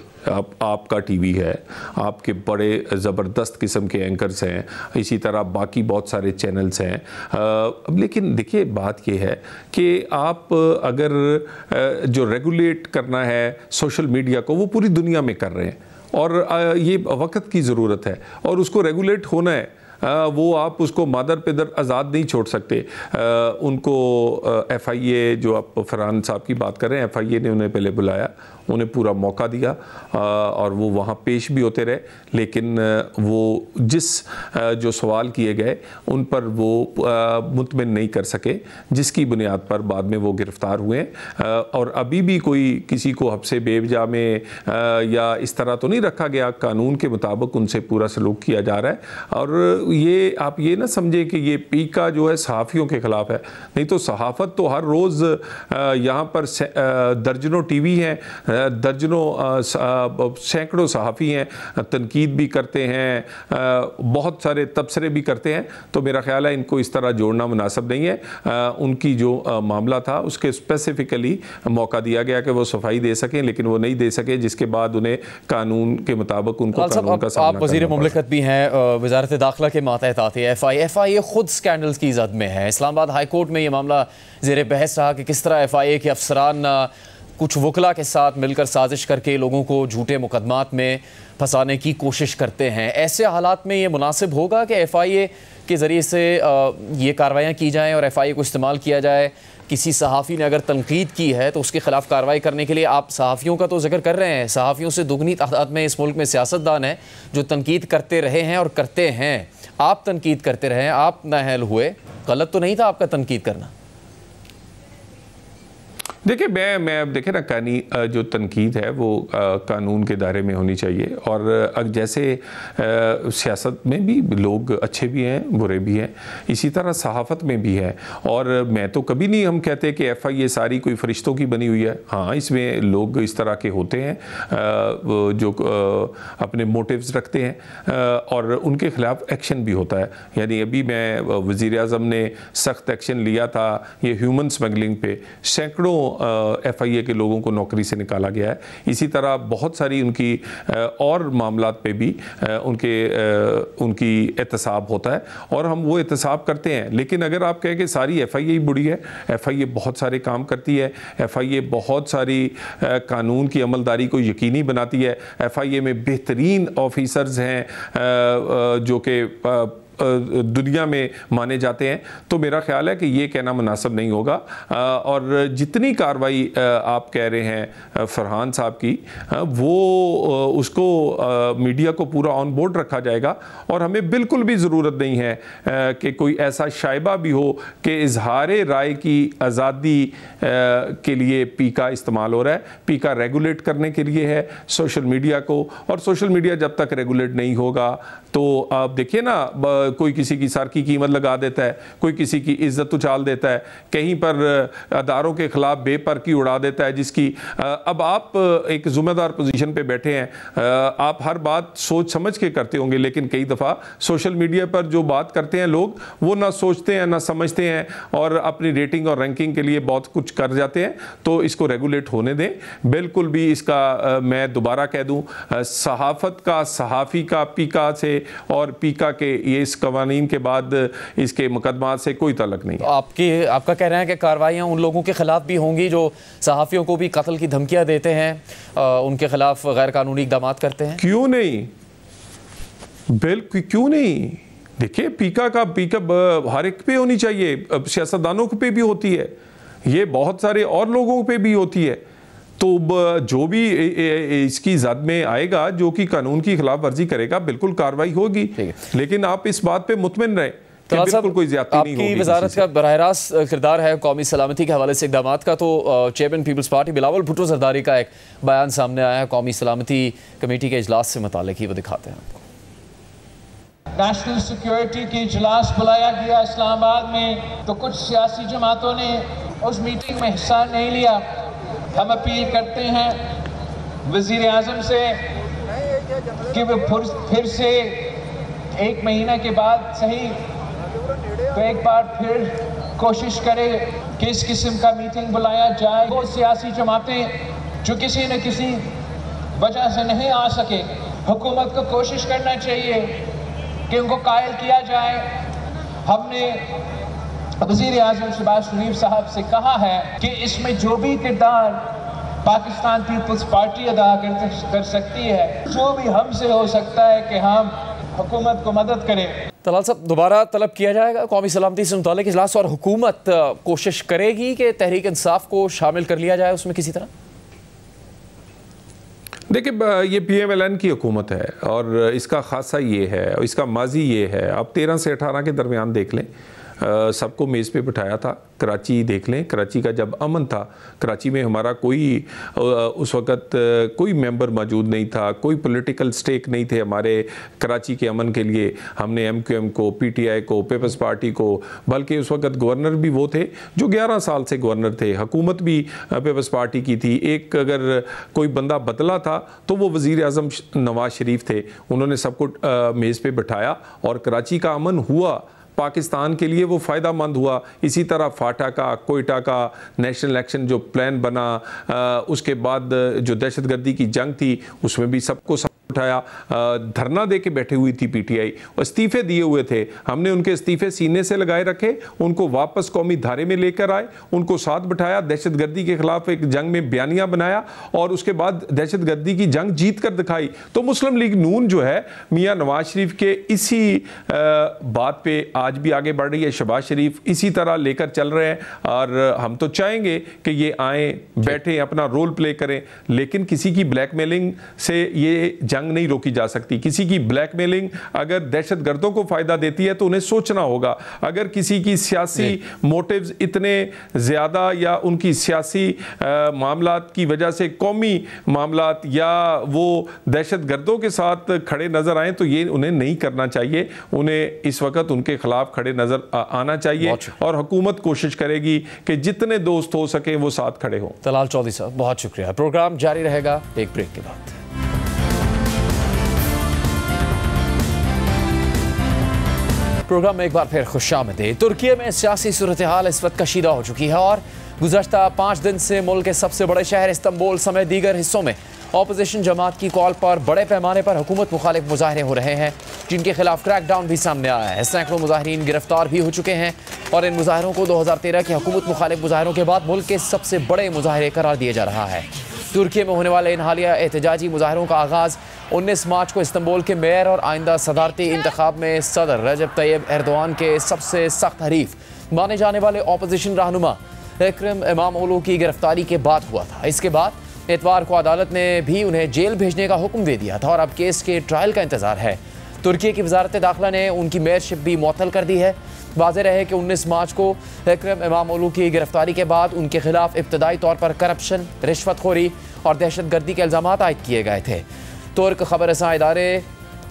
S8: आपका टीवी है, आपके बड़े ज़बरदस्त किस्म के एंकर्स हैं, इसी तरह बाकी बहुत सारे चैनल्स हैं। लेकिन देखिए, बात यह है कि आप अगर जो रेगुलेट करना है सोशल मीडिया को, वो पूरी दुनिया में कर रहे हैं और ये वक्त की ज़रूरत है और उसको रेगुलेट होना है। वो आप उसको मादर पिदर आज़ाद नहीं छोड़ सकते। उनको FIA, जो आप फरहान साहब की बात कर रहे हैं, FIA ने उन्हें पहले बुलाया, उन्हें पूरा मौका दिया और वो वहाँ पेश भी होते रहे, लेकिन वो जिस जो सवाल किए गए उन पर वो मुतमिन नहीं कर सके, जिसकी बुनियाद पर बाद में वो गिरफ़्तार हुए। और अभी भी कोई किसी को हब्से बेवजह में या इस तरह तो नहीं रखा गया, कानून के मुताबिक उनसे पूरा सलूक किया जा रहा है। और ये आप ये ना समझे कि ये पीका जो है सहाफ़ियों के ख़िलाफ़ है, नहीं तो सहाफ़त तो हर रोज़ यहाँ पर दर्जनों TV हैं, दर्जनों सैकड़ों सहाफ़ी हैं, तनकीद भी करते हैं, बहुत सारे तबसरे भी करते हैं। तो मेरा ख्याल है इनको इस तरह जोड़ना मुनासिब नहीं है। उनकी जो मामला था उसके स्पेसिफ़िकली मौका दिया गया कि वो सफाई दे सकें, लेकिन वो नहीं दे सके, जिसके बाद उन्हें कानून के मुताबिक उनको कानून का सामना
S1: आप वज़ीर मुमलिकत भी हैं, वज़ारत दाखिला के मातहत आते हैं FIA खुद स्कैंडल्स की ज़द में है। इस्लामाबाद हाई कोर्ट में ये मामला ज़ेर बहस रहा कि किस तरह FIA के अफसरान कुछ वकला के साथ मिलकर साजिश करके लोगों को झूठे मुकदमात में फंसाने की कोशिश करते हैं। ऐसे हालात में ये मुनासिब होगा कि FIA के ज़रिए से ये कार्रवाइयाँ की जाएँ और FIA को इस्तेमाल किया जाए? किसी सहाफ़ी ने अगर तनकीद की है तो उसके ख़िलाफ़ कार्रवाई करने के लिए आप सहाफ़ियों का तो जिक्र कर रहे हैं, सहाफ़ियों से दुगनी तादाद में इस मुल्क में सियासतदान हैं जो तनकीद करते रहे हैं और करते हैं। आप तनकीद करते रहे, आप नाअहल हुए, गलत तो नहीं था आपका तनकीद करना?
S8: देखिए, मैं अब देखे ना, जो तनकीद है वो कानून के दायरे में होनी चाहिए। और जैसे सियासत में भी लोग अच्छे भी हैं, बुरे भी हैं, इसी तरह सहाफ़त में भी है। और मैं तो कभी नहीं हम कहते कि FIA सारी कोई फरिश्तों की बनी हुई है। हाँ, इसमें लोग इस तरह के होते हैं जो अपने मोटिव्स रखते हैं और उनके ख़िलाफ़ एक्शन भी होता है। यानी अभी मैं वज़ीर आज़म ने सख्त एक्शन लिया था ये ह्यूमन स्मगलिंग पे, सैकड़ों FIA के लोगों को नौकरी से निकाला गया है। इसी तरह बहुत सारी उनकी और मामलात पे भी उनकी एहतसाब होता है और हम वो एहतसाब करते हैं। लेकिन अगर आप कहें कि सारी FIA ही बुरी है, FIA बहुत सारे काम करती है, FIA बहुत सारी कानून की अमलदारी को यकीनी बनाती है, FIA में बेहतरीन ऑफिसर्स हैं जो कि दुनिया में माने जाते हैं, तो मेरा ख्याल है कि ये कहना मुनासिब नहीं होगा। और जितनी कार्रवाई आप कह रहे हैं फरहान साहब की, वो उसको मीडिया को पूरा ऑन बोर्ड रखा जाएगा और हमें बिल्कुल भी ज़रूरत नहीं है कि कोई ऐसा शायबा भी हो कि इजहार राय की आज़ादी के लिए पीका इस्तेमाल हो रहा है। पीका रेगुलेट करने के लिए है सोशल मीडिया को, और सोशल मीडिया जब तक रेगुलेट नहीं होगा तो आप देखिए ना, कोई किसी की सर की कीमत लगा देता है, कोई किसी की इज्जत उछाल देता है, कहीं पर अदारों के खिलाफ बेपरकी उड़ा देता है, जिसकी अब आप एक जिम्मेदार पोजीशन पे बैठे हैं, आप हर बात सोच समझ के करते होंगे, लेकिन कई दफ़ा सोशल मीडिया पर जो बात करते हैं लोग वो ना सोचते हैं ना समझते हैं और अपनी रेटिंग और रैंकिंग के लिए बहुत कुछ कर जाते हैं। तो इसको रेगुलेट होने दें। बिल्कुल भी इसका मैं दोबारा कह दूं, सहाफ़त का, सहाफ़ी का पीका से और पीका के ये इस कवानीन के बाद इसके मुकदमात से कोई ताल्लुक नहीं।
S1: आपका कहना है कि कार्रवाइयाँ उन लोगों के खिलाफ भी होंगी जो सहाफ़ियों को भी कत्ल की धमकियाँ देते हैं, उनके खिलाफ गैर कानूनी इक़दाम करते हैं?
S8: क्यों नहीं, बिल्कुल क्यों नहीं। देखिए पीका हर एक पे होनी चाहिए, सियासतदानों पे भी होती है, ये बहुत सारे और लोगों पे भी होती है। तो जो भी इसकी जद में आएगा, जो कि कानून की खिलाफ वर्जी करेगा, बिल्कुल कार्रवाई होगी। लेकिन आप इस बात पे मुतमिन रहे कि बिल्कुल कोई ज्यादती नहीं होगी।
S1: आपकी वजारत का बराह रास्त किरदार है कौमी सलामती के हवाले से इक़दाम का, तो चेयरमैन पीपल्स पार्टी बिलावल भुट्टो जरदारी का एक बयान सामने आया है कौमी सलामती कमेटी के इजलास से मुताल्लिक़ ही, वो दिखाते हैं आपको।
S9: नेशनल सिक्योरिटी की इजलास बुलाया गया इस्लामाबाद में, तो कुछ सियासी जमातों ने उस मीटिंग में हिस्सा नहीं लिया। हम अपील करते हैं वज़ीर आज़म से कि वो फिर से 1 महीने के बाद सही तो एक बार फिर कोशिश करे कि इस किस्म का मीटिंग बुलाया जाए। वो सियासी जमातें जो किसी न किसी वजह से नहीं आ सके, हुकूमत को कोशिश करना चाहिए कि उनको कायल किया जाए। हमने वज़ीर आज़म शहबाज शरीफ साहब से कहा है कि इसमें जो भी किरदार पाकिस्तान पीपल्स पार्टी अदा कर सकती है, जो भी हमसे हो सकता है कि हम हुकूमत को मदद करें।
S1: तलाल साहब, दोबारा तलब किया जाएगा कौमी सलामती से मुताल्लिक़ इजलास, और हुकूमत कोशिश करेगी कि तहरीक इंसाफ को शामिल कर लिया जाए उसमें किसी तरह?
S8: देखिए ये PMLN की हुकूमत है और इसका खासा ये है, इसका माजी ये है। आप 13 से 18 के दरमियान देख लें, सबको मेज़ पे बिठाया था। कराची देख लें, कराची का जब अमन था, कराची में हमारा कोई उस वक़्त कोई मेंबर मौजूद नहीं था, कोई पॉलिटिकल स्टेक नहीं थे हमारे कराची के अमन के लिए। हमने MQM को, PTI को, पीपल्स पार्टी को, बल्कि उस वक़्त गवर्नर भी वो थे जो 11 साल से गवर्नर थे, हुकूमत भी पीपल्स पार्टी की थी। एक अगर कोई बंदा बदला था तो वो वज़ीर आज़म नवाज शरीफ थे। उन्होंने सबको मेज़ पे बिठाया और कराची का अमन हुआ, पाकिस्तान के लिए वो फ़ायदा मंद हुआ। इसी तरह फाटा का, कोयटा का नेशनल एक्शन जो प्लान बना, उसके बाद जो दहशतगर्दी की जंग थी उसमें भी सबको उठाया। धरना दे के बैठे हुई थी PTI, इस्तीफे दिए हुए थे, हमने उनके इस्तीफे सीने से लगाए रखे, उनको वापस कौमी धारे में लेकर आए, उनको साथ बिठाया, दहशतगर्दी के खिलाफ एक जंग में बयानिया बनाया और उसके बाद दहशतगर्दी की जंग जीत कर दिखाई। तो मुस्लिम लीग नून जो है मियाँ नवाज शरीफ के इसी बात पे आज भी आगे बढ़ रही है। शहबाज शरीफ इसी तरह लेकर चल रहे हैं और हम तो चाहेंगे कि ये आए, बैठे, अपना रोल प्ले करें, लेकिन किसी की ब्लैकमेलिंग से ये जंग नहीं रोकी जा सकती। किसी की ब्लैकमेलिंग अगर दहशतगर्दों को फायदा देती है तो उन्हें सोचना होगा। अगर किसी की सियासी मोटिव्स इतने ज्यादा या उनकी सियासी मामलात की वजह से कौमी मामलात या वो दहशतगर्दों के साथ खड़े नजर आए तो ये उन्हें नहीं करना चाहिए। उन्हें इस वक्त उनके खिलाफ खड़े नजर आना चाहिए और हुकूमत कोशिश करेगी कि जितने दोस्त हो सके वो साथ खड़े हों।
S1: तलाल चौधरी साहब बहुत शुक्रिया। प्रोग्राम जारी रहेगा एक ब्रेक के बाद। प्रोग्राम में एक बार फिर खुशामदीद। तुर्की में सियासी सूरत हाल इस वक्त कशीदा हो चुकी है और गुज़श्ता 5 दिन से मुल्क के सबसे बड़े शहर इस्तांबुल समेत दीगर हिस्सों में अपोजिशन जमात की कॉल पर बड़े पैमाने पर हुकूमत मुखालिफ मुजाहरे हो रहे हैं, जिनके खिलाफ क्रैकडाउन भी सामने आया है। सैकड़ों मुजाहिरीन गिरफ्तार भी हो चुके हैं और इन मुजाहरों को 2013 के हुकूमत मुखालिफ मुजाहरों के बाद मुल्क के सबसे बड़े मुजाहरे करार दिया जा रहा है। तुर्की में होने वाले इन हालिया एहतजाजी मुजाहरों का आगाज़ 19 मार्च को इस्तांबुल के मेयर और आइंदा सदारती इंतखाब में सदर रजब तैयब एर्दोआन के सबसे सख्त हरीफ माने जाने वाले अपोजिशन रहनुमा इकरम इमामोगलू की गिरफ्तारी के बाद हुआ था। इसके बाद इतवार को अदालत ने भी उन्हें जेल भेजने का हुक्म दे दिया था और अब केस के ट्रायल का इंतजार है। तुर्की की वजारत दाखिला ने उनकी मेयरशिप भी मुअत्तल कर दी है। वाज़ेह रहे कि 19 मार्च को इकरम इमामोगलू की गिरफ्तारी के बाद उनके खिलाफ इब्तदाई तौर पर करप्शन, रिश्वतखोरी और दहशतगर्दी के इल्ज़ामात आयद किए गए थे। तुर्क खबर रसां इदारे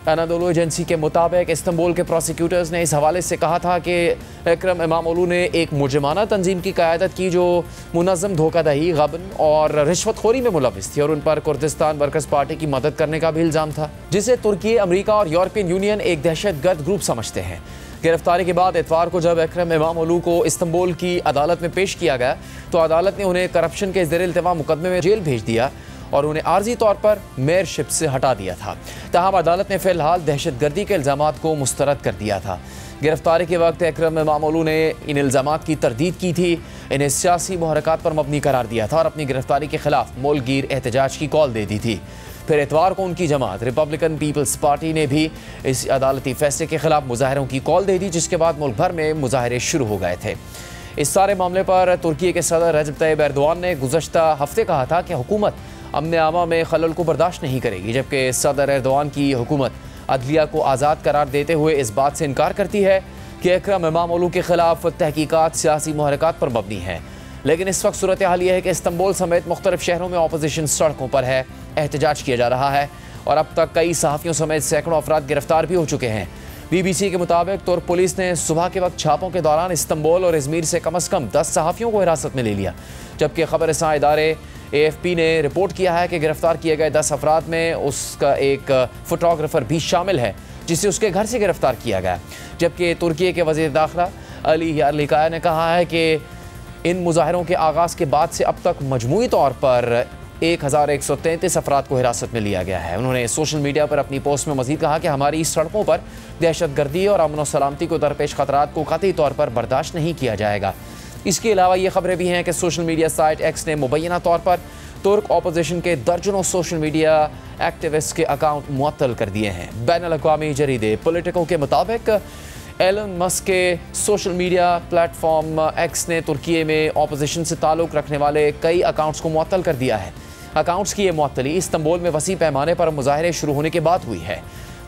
S1: अनादोलू एजेंसी के मुताबिक इस्तांबुल के प्रोसिक्यूटर्स ने इस हवाले से कहा था कि इकरम इमामोलू ने एक मुजरिमाना तंजीम की क़यादत की जो मुनज़्ज़म धोखाधही, गबन और रिश्वतखोरी में मुलविस थी और उन पर कुर्दिस्तान वर्कर्स पार्टी की मदद करने का भी इल्ज़ाम था, जिसे तुर्की, अमरीका और यूरोपियन यूनियन एक दहशतगर्द ग्रुप समझते हैं। गिरफ्तारी के बाद इतवार को जब इकरम इमामोलू को इस्तांबुल की अदालत में पेश किया गया तो अदालत ने उन्हें करप्शन के ज़ेर इल्तिवा मुकदमे में जेल भेज दिया और उन्हें आर्जी तौर पर मेयरशिप से हटा दिया था। तहम अदालत ने फिलहाल दहशतगर्दी के इल्ज़ामात को मुस्तरद कर दिया था। गिरफ्तारी के वक्त इकरम इमामोलू ने इन इल्ज़ामात की तरदीद की थी, इन्हें सियासी मुहरकात पर मबनी करार दिया था और अपनी गिरफ्तारी के खिलाफ मुल्कगीर एहतजाज की कॉल दे दी थी। फिर इतवार को उनकी जमात रिपब्लिकन पीपल्स पार्टी ने भी इस अदालती फैसले के खिलाफ मुजाहरों की कॉल दे दी, जिसके बाद मुल्क भर में मुजाहरे शुरू हो गए थे। इस सारे मामले पर तुर्की के सदर रजब तैयब एर्दोआन ने गुज़श्ता हफ्ते कहा था कि हुकूमत अमन आमा में खलल को बर्दाश्त नहीं करेगी, जबकि सदर एर्दोआन की हुकूमत अदलिया को आज़ाद करार देते हुए इस बात से इनकार करती है कि इकरम इमामोलू के खिलाफ तहकीकात सियासी मुहरकात पर मबनी है। लेकिन इस वक्त सूरत हाल यह है कि इस्तांबुल समेत मुख्तलिफ शहरों में अपोजिशन सड़कों पर है, एहतजाज किया जा रहा है और अब तक कई सहाफ़ियों समेत सैकड़ों अफराद गिरफ्तार भी हो चुके हैं। BBC के मुताबिक तुर्क पुलिस ने सुबह के वक्त छापों के दौरान इस्तांबुल और इज़मीर से कम 10 सहाफ़ियों को हिरासत में ले लिया, जबकि खबर रसां इदारे AFP ने रिपोर्ट किया है कि गिरफ्तार किए गए 10 अफराद में उसका एक फ़ोटोग्राफ़र भी शामिल है, जिसे उसके घर से गिरफ्तार किया गया। जबकि तुर्की के वज़ीर दाखिला अली यारलिकाया ने कहा है कि इन मुजाहरों के आगाज़ के बाद से अब तक मजमूई तौर पर 1133 अफराद को हिरासत में लिया गया है। उन्होंने सोशल मीडिया पर अपनी पोस्ट में मज़ीद कहा कि हमारी सड़कों पर दहशतगर्दी और अमन व सलामती को दरपेश खतरात को कतई तौर पर बर्दाश्त नहीं किया जाएगा। इसके अलावा ये खबरें भी हैं कि सोशल मीडिया साइट एक्स ने मुबैना तौर पर तुर्क अपोजिशन के दर्जनों सोशल मीडिया एक्टिविस्ट के अकाउंट मुअत्तल कर दिए हैं। बैनुल-अक़वामी जरीदे पॉलिटिको के मुताबिक एलन मस्क के सोशल मीडिया प्लेटफॉर्म एक्स ने तुर्की में अपोजिशन से ताल्लुक़ रखने वाले कई अकाउंट्स को मुअत्तल कर दिया है। अकाउंट्स की ये मुअत्तली इस्तांबुल में वसी पैमाने पर मुजाहरे शुरू होने के बाद हुई है।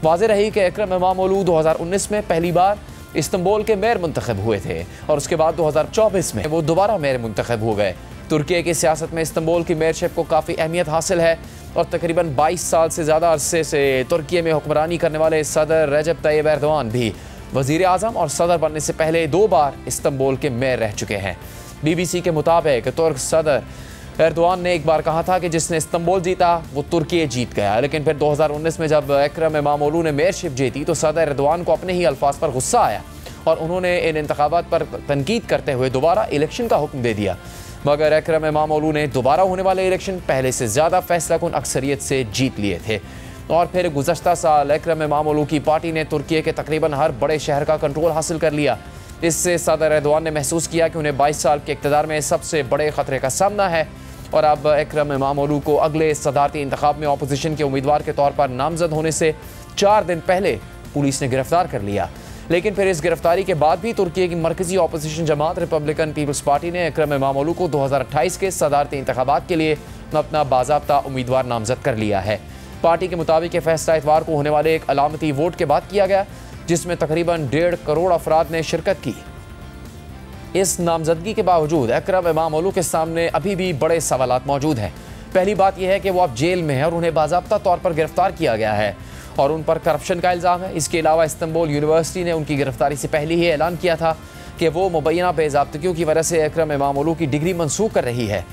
S1: वाज़ेह रही कि इकरम इमामोलू 2019 में पहली बार इस्तांबुल के मेयर मुंतखब हुए थे और उसके बाद 2024 में वो दोबारा मेयर मुंतखब हो गए। तुर्की की सियासत में इस्तांबुल की मेयरशिप को काफ़ी अहमियत हासिल है और तकरीबन 22 साल से ज़्यादा अरसे से तुर्की में हुक्मरानी करने वाले सदर रजब तैयब एर्दोआन भी वज़ीर आज़म और सदर बनने से पहले 2 बार इस्तांबुल के मेयर रह चुके हैं। BBC के मुताबिक तुर्क सदर एर्दोआन ने एक बार कहा था कि जिसने इस्तांबुल जीता वो तुर्की जीत गया, लेकिन फिर 2019 में जब इकरम इमामोलू ने मेयरशिप जीती तो सदर एर्दोआन को अपने ही अल्फाज पर गुस्सा आया और उन्होंने इन इंतखाबात पर तनकीद करते हुए दोबारा इलेक्शन का हुक्म दे दिया। मगर इकरम इमामोलू ने दोबारा होने वाले इलेक्शन पहले से ज़्यादा फैसला कुन अक्सरियत से जीत लिए थे और फिर गुज़श्ता साल इकरम इमामोलू की पार्टी ने तुर्की के तकरीबन हर बड़े शहर का कंट्रोल हासिल कर लिया। इससे सदर एर्दोआन ने महसूस किया कि उन्हें 22 साल के इक़्तिदार में सबसे बड़े ख़तरे का सामना है और अब इकरम इमामोलू को अगले सदारती इंतखाब में अपोजिशन के उम्मीदवार के तौर पर नामजद होने से 4 दिन पहले पुलिस ने गिरफ्तार कर लिया। लेकिन फिर इस गिरफ्तारी के बाद भी तुर्की की मरकजी अपोजिशन जमात रिपब्लिकन पीपल्स पार्टी ने इकरम इमामोलू को 2028 के सदारती इंतखाबात के लिए अपना बाज़ाब्ता उम्मीदवार नामजद कर लिया है। पार्टी के मुताबिक ये फैसला इतवार को होने वाले एक अलामती वोट के बाद किया गया, जिसमें तकरीबन 1.5 करोड़ अफराद ने शिरकत की। इस नामजदगी के बावजूद इकरम इमामोलू के सामने अभी भी बड़े सवालात मौजूद हैं। पहली बात यह है कि वो अब जेल में है और उन्हें बाज़ाब्ता तौर पर गिरफ्तार किया गया है और उन पर करप्शन का इल्ज़ाम है। इसके अलावा इस्तांबुल यूनिवर्सिटी ने उनकी गिरफ्तारी से पहले ही ऐलान किया था कि वो मुबैना बेज़ाब्तगियों की वजह से इकरम इमामोलू की डिग्री मनसूख कर रही है।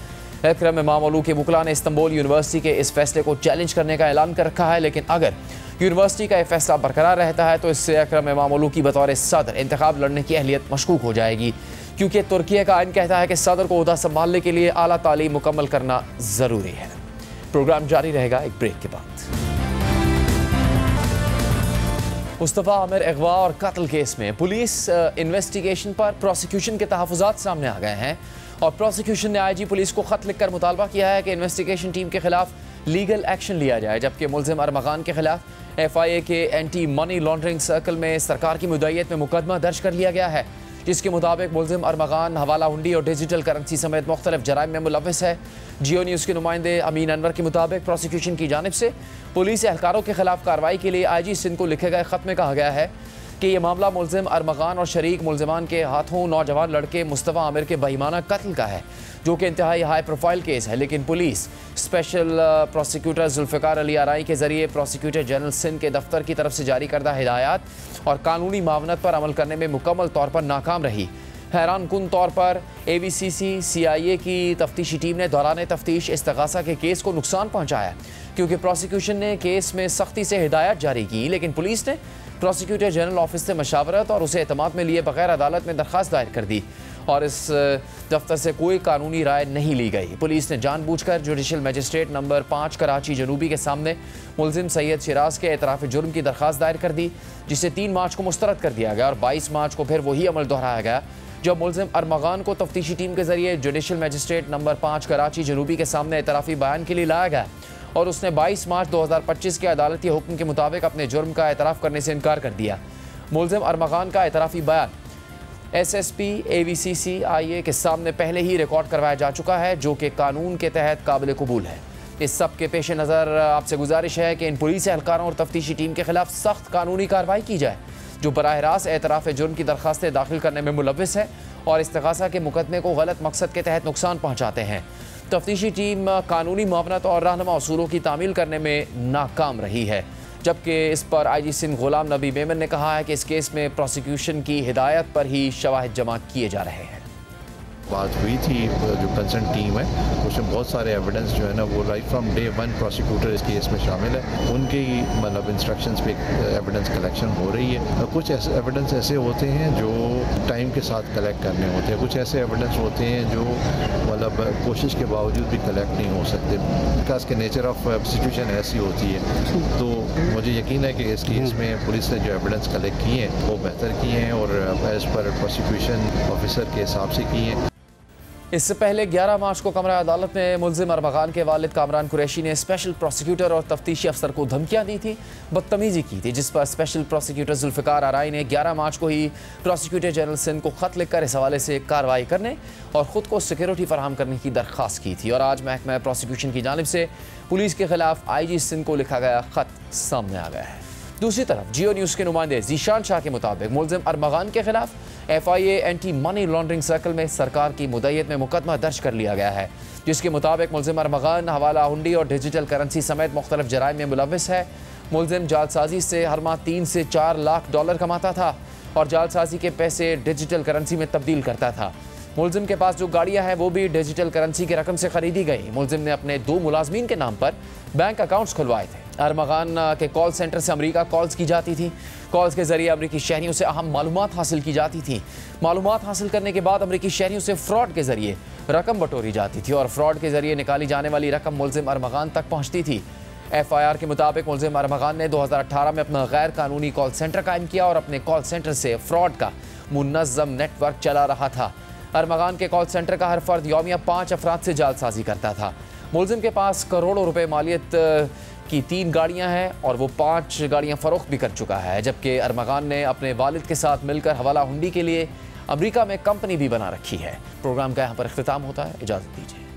S1: इकरम इमामोलू के वकला ने इस्तांबुल यूनिवर्सिटी के इस फैसले को चैलेंज करने का ऐलान कर रखा है, लेकिन अगर यूनिवर्सिटी का यह फैसला बरकरार रहता है तो इससे इकरम इमामोलू की बतौर सदर इंतखाब लड़ने की अहलियत मशकूक हो जाएगी, क्योंकि तुर्की का आइन कहता है कि सदर को ओहदा संभालने के लिए आला तालीम मुकम्मल करना ज़रूरी है। प्रोग्राम जारी रहेगा एक ब्रेक के बाद। मुस्तफ़ा आमिर अगवा और कत्ल केस में पुलिस इन्वेस्टिगेशन पर प्रोसिक्यूशन के तहफ़्फ़ुज़ात सामने आ गए हैं और प्रोसिक्यूशन ने IG पुलिस को ख़त लिखकर मुतालबा किया है कि इन्वेस्टिगेशन टीम के खिलाफ लीगल एक्शन लिया जाए, जबकि मुल्ज़िम अरमगान के खिलाफ FIA के एंटी मनी लॉन्ड्रिंग सर्कल में सरकार की मुद्दईयत में मुकदमा दर्ज कर लिया गया है, जिसके मुताबिक मुल्ज़िम अरमगान हवाला हुंडी और डिजिटल करेंसी समेत मुख्तलिफ जराइम में मुलव्वस है। जियो न्यूज़ के नुमाइंदे अमीन अनवर के मुताबिक प्रोसिक्यूशन की जानिब से पुलिस एहलकारों के खिलाफ कार्रवाई के लिए IG सिंध को लिखे गए ख़त में कहा गया है कि यह मामला मुलजिम अरमगान और शरीक मुलजिमान के हाथों नौजवान लड़के मुस्तफ़ा आमिर के बेईमाना कत्ल का है, जो कि इंतहाई हाई प्रोफाइल केस है। लेकिन police special prosecutor Zulfikar Ali R E के ज़रिए प्रोसिक्यूटर जनरल सिंध के दफ्तर की तरफ से जारी करदा हिदायत और कानूनी मावनत पर अमल करने में मुकम्मल तौर पर नाकाम रही। हैरान कुन तौर पर AVCC CIA की तफ्तीशी टीम ने दौरान तफ्तीश इस्तग़ासा के केस को नुकसान पहुँचाया, क्योंकि प्रोसिक्यूशन ने केस में सख्ती से हिदायत जारी की, लेकिन पुलिस ने प्रोसिक्यूटर जनरल ऑफिस से मशावरत और उसे एतमाद में लिए बगैर अदालत में दरख्वास्त दायर कर दी और इस दफ्तर से कोई कानूनी राय नहीं ली गई। पुलिस ने जानबूझकर जुडिशल मजिस्ट्रेट नंबर 5 कराची जनूबी के सामने मुलजिम सैयद शिराज के एतराफ़ जुर्म की दरख्वास्त दायर कर दी, जिसे 3 मार्च को मुस्तरद कर दिया गया और 22 मार्च को फिर वही अमल दोहराया गया जब मुलजिम अरमगान को तफ्तीशी टीम के जरिए जुडिशल मजिस्ट्रेट नंबर 5 कराची जनूबी के सामने एतराफ़ी बयान के लिए लाया गया और उसने 22 मार्च 2025 के अदालती हुक्म के मुताबिक अपने जुर्म का एतराफ़ करने से इनकार कर दिया। मुलजिम अरमगान का एतराफ़ी बयान SSP AVCC IA के सामने पहले ही रिकॉर्ड करवाया जा चुका है, जो कि कानून के तहत काबिल कबूल है। इस सब के पेश नज़र आपसे गुजारिश है कि इन पुलिस एहलकारों और तफ्तीशी टीम के खिलाफ सख्त कानूनी कार्रवाई की जाए, जो बराह रास्त एतराफ़ जुर्म की दरख्वास्तें दाखिल करने में मुलव्विस है और इस्तग़ासा के मुकदमे को गलत मकसद के तहत नुकसान पहुँचाते हैं। तफ्तीशी टीम कानूनी मावनत और रहनुमा उसूलों की तामील करने में नाकाम रही है, जबकि इस पर IG सिंध गुलाम नबी मेमन ने कहा है कि इस केस में प्रोसिक्यूशन की हिदायत पर ही शवाहिद जमा किए जा रहे हैं।
S10: बात हुई थी, जो कंसर्न टीम है उसमें बहुत सारे एविडेंस जो है ना वो राइट फ्रॉम डे 1 प्रोसिक्यूटर इस केस में शामिल है, उनके ही मतलब इंस्ट्रक्शंस पे एविडेंस कलेक्शन हो रही है। कुछ ऐसे एविडेंस ऐसे होते हैं जो टाइम के साथ कलेक्ट करने होते हैं, कुछ ऐसे एविडेंस होते हैं जो मतलब कोशिश के बावजूद भी कलेक्ट नहीं हो सकते, बिकॉज के नेचर ऑफ सिचुएशन ऐसी होती है। तो मुझे यकीन है कि इस केस में पुलिस ने जो एविडेंस कलेक्ट किए हैं वो बेहतर किए हैं और एज़ पर प्रोसिक्यूशन ऑफिसर के हिसाब से किए हैं।
S1: इससे पहले 11 मार्च को कमरा अदालत में मुलजिम अरमगान के वालिद कामरान कुरैशी ने स्पेशल प्रोसिक्यूटर और तफ्तीशी अफसर को धमकियां दी थी, बदतमीजी की थी, जिस पर स्पेशल प्रोसिक्यूटर जुल्फ़िकार आरई ने 11 मार्च को ही प्रोसिक्यूटर जनरल सिंध को ख़त लिखकर इस हवाले से कार्रवाई करने और ख़ुद को सिक्योरिटी फराहम करने की दरख्वास्त की थी। और आज महकमा प्रोसिक्यूशन की जानिब से पुलिस के खिलाफ IG सिंध को लिखा गया ख़त सामने आ गया है। दूसरी तरफ जियो न्यूज़ के नुमाइंदे ज़ीशान शाह के मुताबिक मुलजिम अरमगान के खिलाफ FIA anti money laundering circle में सरकार की मुद्दत में मुकदमा दर्ज कर लिया गया है, जिसके मुताबिक मुलजिम अरमगान हवाला हुंडी और डिजिटल करेंसी समेत मुख्तलिफ जराइम में मुलव्विस है। मुलजिम जालसाजी से हर माह 3 से 4 लाख डॉलर कमाता था और जालसाजी के पैसे डिजिटल करेंसी में तब्दील करता था। मुलजिम के पास जो गाड़ियां हैं वो भी डिजिटल करेंसी की रकम से खरीदी गई। मुलजिम ने अपने 2 मुलाजमीन के नाम पर बैंक अकाउंट्स खुलवाए थे। अरमगान के कॉल सेंटर से अमेरिका कॉल्स की जाती थी। कॉल्स के जरिए अमरीकी शहरियों से अहम मालूमात हासिल की जाती थी। मालूमात हासिल करने के बाद अमरीकी शहरियों से फ्रॉड के जरिए रकम बटोरी जाती थी और फ्रॉड के जरिए निकाली जाने वाली रकम मुलजिम अरमगान तक पहुँचती थी। FIR के मुताबिक मुलजिम अरमगान ने 2018 में अपना गैर कानूनी कॉल सेंटर कायम किया और अपने कॉल सेंटर से फ्रॉड का मुनज़्ज़म नेटवर्क चला रहा था। अरमगान के कॉल सेंटर का हर फर्द यौमिया 5 अफराद से जालसाजी करता था। मुलजिम के पास करोड़ों रुपए मालियत की 3 गाड़ियां हैं और वो 5 गाड़ियां फरोख्त भी कर चुका है, जबकि अरमगान ने अपने वालिद के साथ मिलकर हवाला हुंडी के लिए अमेरिका में कंपनी भी बना रखी है। प्रोग्राम का यहाँ पर इख्तिताम होता है, इजाज़त दीजिए।